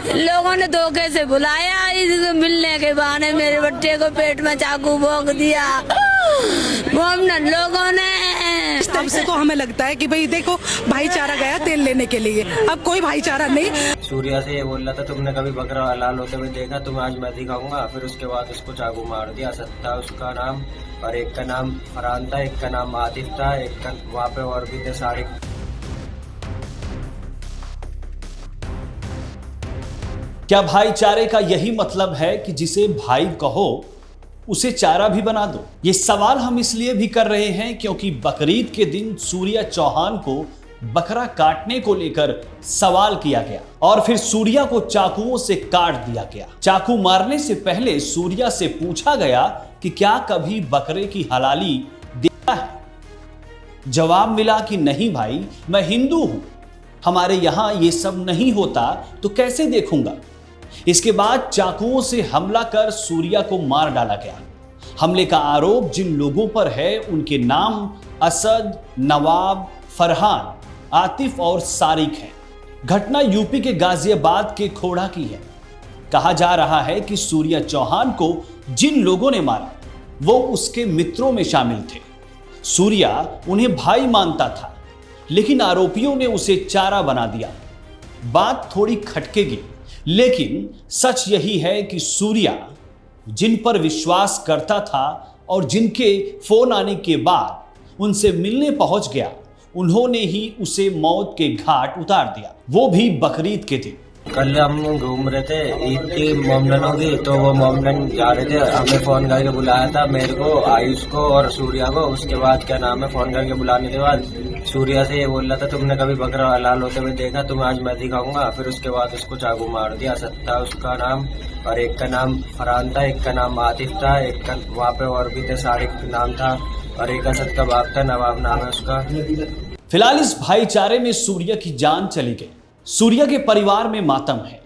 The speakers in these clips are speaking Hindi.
लोगों ने धोखे से बुलाया, इसको मिलने के बहाने मेरे बच्चे को पेट में चाकू भोंक दिया। मोमडन लोगों ने। तब से तो हमें लगता है कि भाई देखो भाईचारा गया तेल लेने के लिए, अब कोई भाईचारा नहीं। सूर्या से ये बोल रहा था तुमने कभी बकरा हलाल होते हुए देखा, तुम्हें आज मैं दिखाऊंगा। फिर उसके बाद उसको चाकू मार दिया। सत्ता उसका नाम, और एक का नाम फरहान था, एक का नाम आतिफ था, एक का वहाँ पे और भी थे सारे। क्या भाईचारे का यही मतलब है कि जिसे भाई कहो उसे चारा भी बना दो? ये सवाल हम इसलिए भी कर रहे हैं क्योंकि बकरीद के दिन सूर्या चौहान को बकरा काटने को लेकर सवाल किया गया और फिर सूर्या को चाकुओं से काट दिया गया। चाकू मारने से पहले सूर्या से पूछा गया कि क्या कभी बकरे की हलाली देखा है? जवाब मिला कि नहीं भाई, मैं हिंदू हूं, हमारे यहां ये सब नहीं होता, तो कैसे देखूंगा। इसके बाद चाकुओं से हमला कर सूर्या को मार डाला गया। हमले का आरोप जिन लोगों पर है उनके नाम असद, नवाब, फरहान, आतिफ और सारिक हैं। घटना यूपी के गाजियाबाद के खोड़ा की है। कहा जा रहा है कि सूर्या चौहान को जिन लोगों ने मारा वो उसके मित्रों में शामिल थे। सूर्या उन्हें भाई मानता था, लेकिन आरोपियों ने उसे चारा बना दिया। बात थोड़ी खटकेगी, लेकिन सच यही है कि सूर्या जिन पर विश्वास करता था और जिनके फोन आने के बाद उनसे मिलने पहुंच गया, उन्होंने ही उसे मौत के घाट उतार दिया, वो भी बकरीद के दिन। कल हम घूम रहे थे, ईद की मोमडन होगी, तो वो मोमडन जा रहे थे। हमें फोन करके बुलाया था, मेरे को, आयुष को और सूर्या को। उसके बाद क्या नाम है, फोन करके बुलाने के बाद सूर्या से ये बोल रहा था तुमने कभी बकरा हलाल होते हुए देखा, तुम्हें आज मैं दिखाऊंगा। फिर उसके बाद उसको चाकू मार दिया। सत्ता उसका नाम, और एक का नाम फरहान था, एक का नाम आतिफ था, एक का वहाँ पे और भी थे सारिक नाम था, और एक असद का बाप था, नवाब नाम है उसका। फिलहाल इस भाईचारे में सूर्या की जान चली गई। सूर्या के परिवार में मातम है।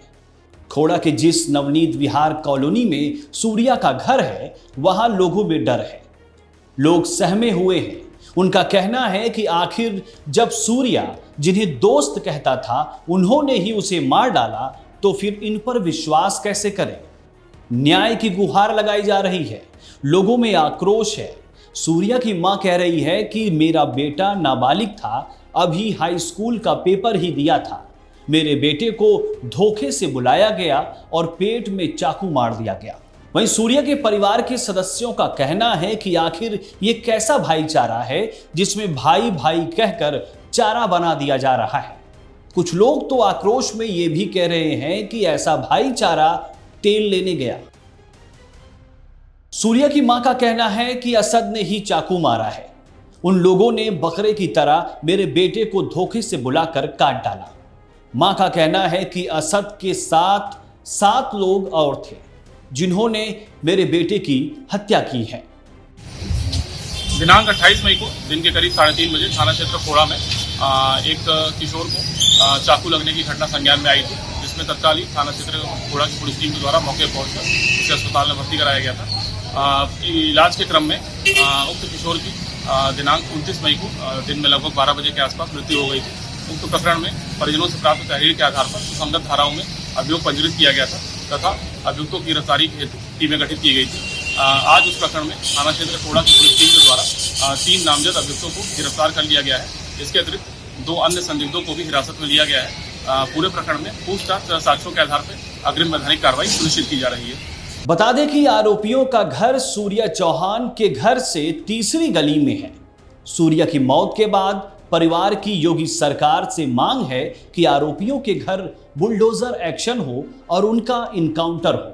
खोड़ा के जिस नवनीत विहार कॉलोनी में सूर्या का घर है, वहां लोगों में डर है। लोग सहमे हुए हैं। उनका कहना है कि आखिर जब सूर्या जिन्हें दोस्त कहता था उन्होंने ही उसे मार डाला, तो फिर इन पर विश्वास कैसे करें। न्याय की गुहार लगाई जा रही है। लोगों में आक्रोश है। सूर्या की मां कह रही है कि मेरा बेटा नाबालिग था, अभी हाई स्कूल का पेपर ही दिया था, मेरे बेटे को धोखे से बुलाया गया और पेट में चाकू मार दिया गया। वहीं सूर्या के परिवार के सदस्यों का कहना है कि आखिर ये कैसा भाईचारा है जिसमें भाई भाई कहकर चारा बना दिया जा रहा है। कुछ लोग तो आक्रोश में ये भी कह रहे हैं कि ऐसा भाईचारा तेल लेने गया। सूर्या की मां का कहना है कि असद ने ही चाकू मारा है। उन लोगों ने बकरे की तरह मेरे बेटे को धोखे से बुलाकर काट डाला। मां का कहना है कि असद के साथ 7 लोग और थे जिन्होंने मेरे बेटे की हत्या की है। दिनांक 28 मई को दिन के करीब 3:30 बजे थाना क्षेत्र खोड़ा में एक किशोर को चाकू लगने की घटना संज्ञान में आई थी, जिसमें तत्कालीन थाना क्षेत्र खोड़ा की पुलिस टीम के द्वारा मौके पहुंचकर उसे अस्पताल में भर्ती कराया गया था। इलाज के क्रम में उक्त किशोर की दिनांक 29 मई को दिन में लगभग 12 बजे के आसपास मृत्यु हो गई थी। उक्त प्रकरण में परिजनों से प्राप्त तहरीर के आधार पर सुसंगत धाराओं में अभियोग पंजीकृत किया गया था तथा अभियुक्तों की गिरफ्तारी हेतु टीमें गठित की गई थी। आज उस प्रकरण में थाना क्षेत्र खोड़ा की पुलिस टीम के द्वारा 3 नामजद अभियुक्तों को गिरफ्तार कर लिया गया है। इसके अतिरिक्त 2 अन्य संदिग्धों को भी हिरासत में लिया गया है। पूरे प्रकरण में पूछताछ साक्ष्यों के आधार पर अग्रिम वैधानिक कार्रवाई सुनिश्चित की जा रही है। बता दें कि आरोपियों का घर सूर्या चौहान के घर से तीसरी गली में है। सूर्या की मौत के बाद परिवार की योगी सरकार से मांग है कि आरोपियों के घर बुलडोजर एक्शन हो और उनका इनकाउंटर हो।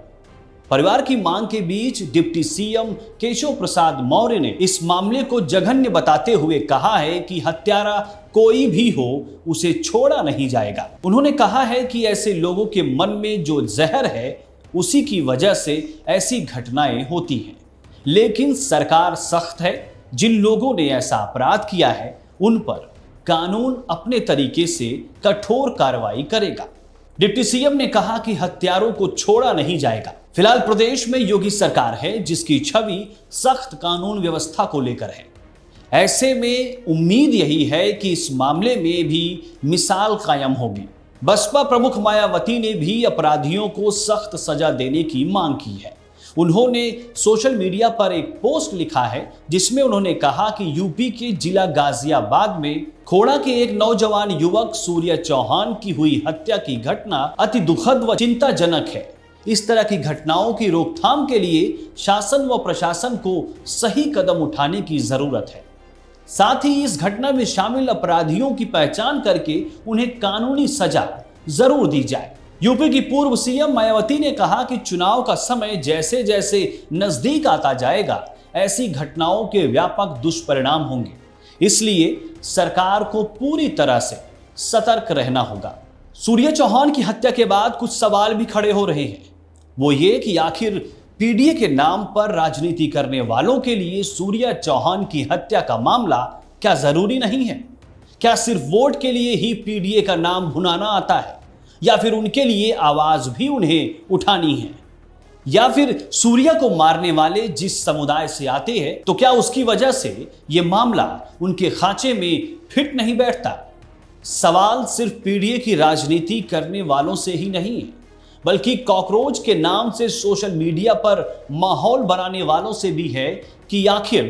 परिवार की मांग के बीच डिप्टी सीएम केशव प्रसाद मौर्य ने इस मामले को जघन्य बताते हुए कहा है कि हत्यारा कोई भी हो, उसे छोड़ा नहीं जाएगा। उन्होंने कहा है कि ऐसे लोगों के मन में जो जहर है उसी की वजह से ऐसी घटनाएं होती हैं। लेकिन सरकार सख्त है। जिन लोगों ने ऐसा अपराध किया है उन पर कानून अपने तरीके से कठोर कार्रवाई करेगा। डिप्टी सीएम ने कहा कि हत्यारों को छोड़ा नहीं जाएगा। फिलहाल प्रदेश में योगी सरकार है जिसकी छवि सख्त कानून व्यवस्था को लेकर है। ऐसे में उम्मीद यही है कि इस मामले में भी मिसाल कायम होगी। बसपा प्रमुख मायावती ने भी अपराधियों को सख्त सजा देने की मांग की है। उन्होंने सोशल मीडिया पर एक पोस्ट लिखा है जिसमें उन्होंने कहा कि यूपी के जिला गाजियाबाद में खोड़ा के एक नौजवान युवक सूर्या चौहान की हुई हत्या की घटना अति दुखद व चिंताजनक है। इस तरह की घटनाओं की रोकथाम के लिए शासन व प्रशासन को सही कदम उठाने की जरूरत है। साथ ही इस घटना में शामिल अपराधियों की पहचान करके उन्हें कानूनी सजा जरूर दी जाए। यूपी की पूर्व सीएम मायावती ने कहा कि चुनाव का समय जैसे जैसे नजदीक आता जाएगा ऐसी घटनाओं के व्यापक दुष्परिणाम होंगे, इसलिए सरकार को पूरी तरह से सतर्क रहना होगा। सूर्या चौहान की हत्या के बाद कुछ सवाल भी खड़े हो रहे हैं, वो ये कि आखिर पीडीए के नाम पर राजनीति करने वालों के लिए सूर्या चौहान की हत्या का मामला क्या जरूरी नहीं है? क्या सिर्फ वोट के लिए ही पीडीए का नाम भुनाना आता है, या फिर उनके लिए आवाज भी उन्हें उठानी है? या फिर सूर्या को मारने वाले जिस समुदाय से आते हैं तो क्या उसकी वजह से यह मामला उनके खांचे में फिट नहीं बैठता? सवाल सिर्फ पीडीए की राजनीति करने वालों से ही नहीं है, बल्कि कॉकरोच के नाम से सोशल मीडिया पर माहौल बनाने वालों से भी है कि आखिर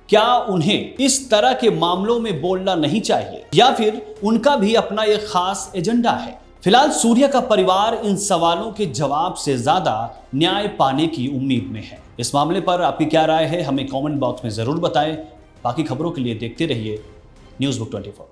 क्या उन्हें इस तरह के मामलों में बोलना नहीं चाहिए, या फिर उनका भी अपना एक खास एजेंडा है? फिलहाल सूर्या का परिवार इन सवालों के जवाब से ज्यादा न्याय पाने की उम्मीद में है। इस मामले पर आपकी क्या राय है, हमें कमेंट बॉक्स में जरूर बताएं। बाकी खबरों के लिए देखते रहिए न्यूज़ बुक 24।